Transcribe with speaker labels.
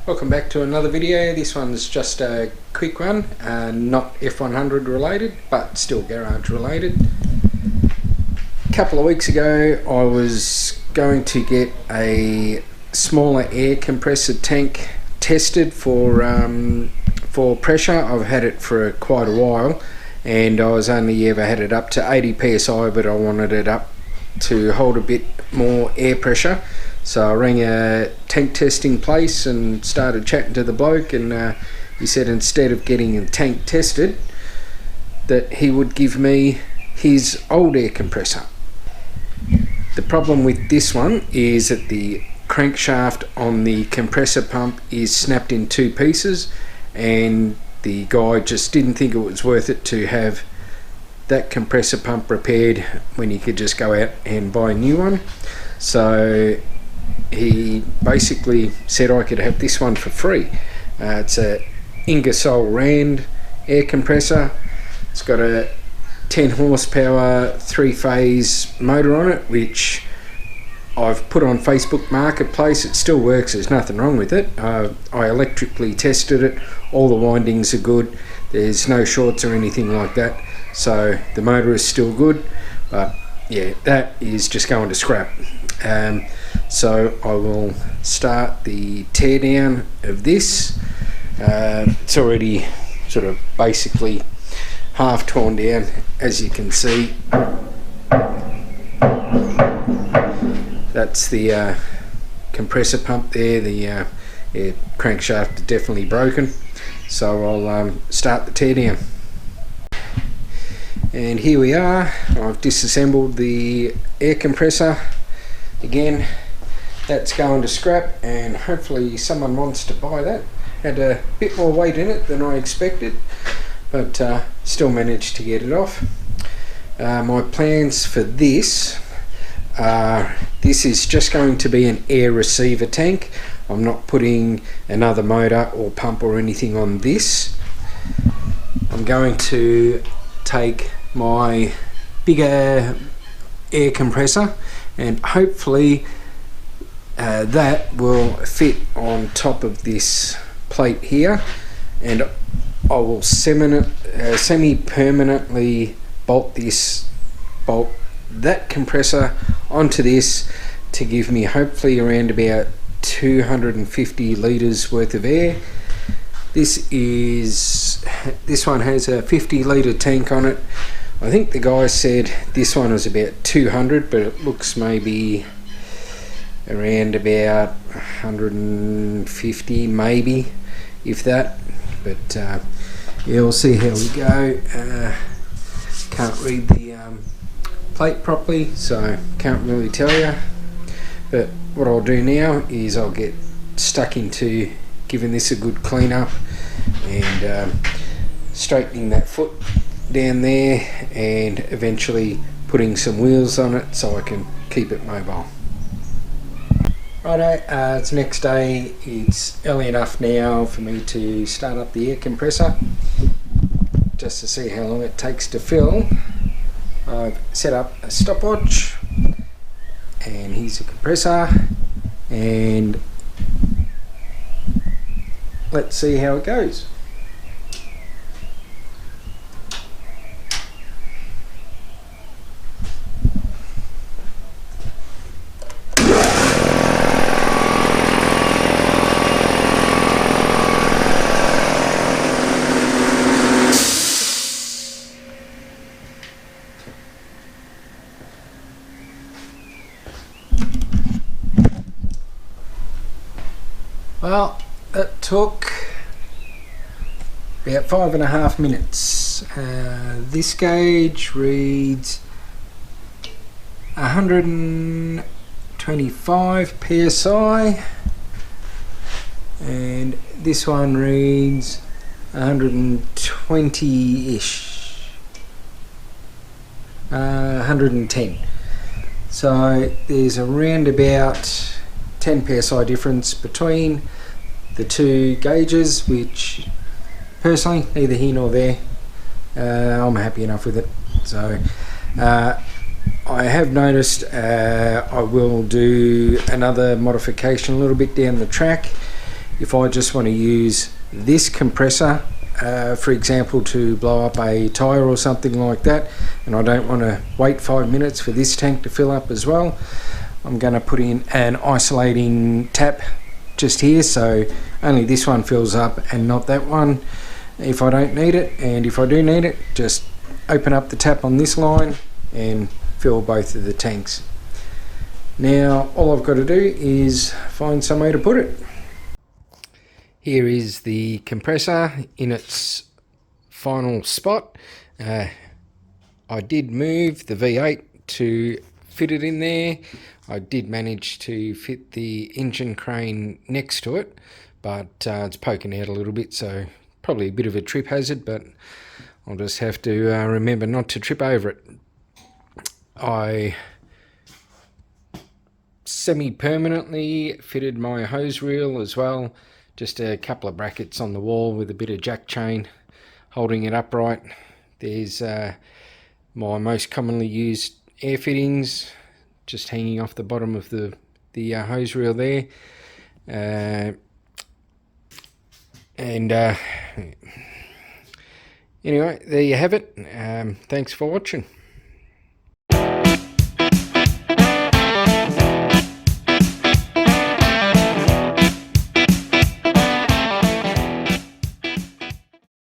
Speaker 1: Welcome back to another video. This one's just a quick one, not F100 related, but still garage related. A couple of weeks ago I was going to get a smaller air compressor tank tested for pressure. I've had it for quite a while and I was only ever had it up to 80 psi, but I wanted it up to hold a bit more air pressure. So I rang a tank testing place and started chatting to the bloke, and he said instead of getting a tank tested that he would give me his old air compressor. The problem with this one is that the crankshaft on the compressor pump is snapped in two pieces, and the guy just didn't think it was worth it to have that compressor pump repaired when you could just go out and buy a new one. So he basically said I could have this one for free. It's a Ingersoll Rand air compressor. It's got a 10 horsepower 3-phase motor on it, which I've put on Facebook Marketplace. It still works, there's nothing wrong with it. I electrically tested it, all the windings are good, there's no shorts or anything like that, so the motor is still good. But yeah, that is just going to scrap. So I will start the teardown of this. It's already sort of basically half torn down, as you can see. That's the compressor pump there. The crankshaft is definitely broken, so I'll start the teardown. And here we are. I've disassembled the air compressor. Again, that's going to scrap, and hopefully someone wants to buy that. Had a bit more weight in it than I expected, but still managed to get it off. My plans for this are, this is just going to be an air receiver tank. I'm not putting another motor or pump or anything on this. I'm going to take my bigger air compressor and hopefully that will fit on top of this plate here, and I will semi-permanently bolt that compressor onto this to give me hopefully around about 250 litres worth of air. This one has a 50 litre tank on it. I think the guy said this one was about 200, but it looks maybe around about 150 maybe, if that. But yeah, we'll see how we go. Can't read the plate properly, so can't really tell you. But what I'll do now is I'll get stuck into giving this a good clean up and straightening that foot down there, and eventually putting some wheels on it so I can keep it mobile. Righto, it's next day. It's early enough now for me to start up the air compressor just to see how long it takes to fill. I've set up a stopwatch, and here's a compressor, and let's see how it goes. Well, it took about 5.5 minutes. This gauge reads 125 psi, and this one reads 120-ish, 110. So there's around about 10 psi difference between the two gauges, which personally neither here nor there. I'm happy enough with it. So I have noticed I will do another modification a little bit down the track, if I just want to use this compressor, for example, to blow up a tyre or something like that, and I don't want to wait 5 minutes for this tank to fill up as well, I'm going to put in an isolating tap just here, so only this one fills up and not that one if I don't need it. And if I do need it, just open up the tap on this line and fill both of the tanks. Now all I've got to do is find somewhere to put it. Here is the compressor in its final spot. I did move the V8 to fit it in there. I did manage to fit the engine crane next to it, but it's poking out a little bit, so probably a bit of a trip hazard, but I'll just have to remember not to trip over it. I semi-permanently fitted my hose reel as well, just a couple of brackets on the wall with a bit of jack chain holding it upright. There's my most commonly used air fittings just hanging off the bottom of the hose reel there. Anyway, there you have it. Thanks for watching.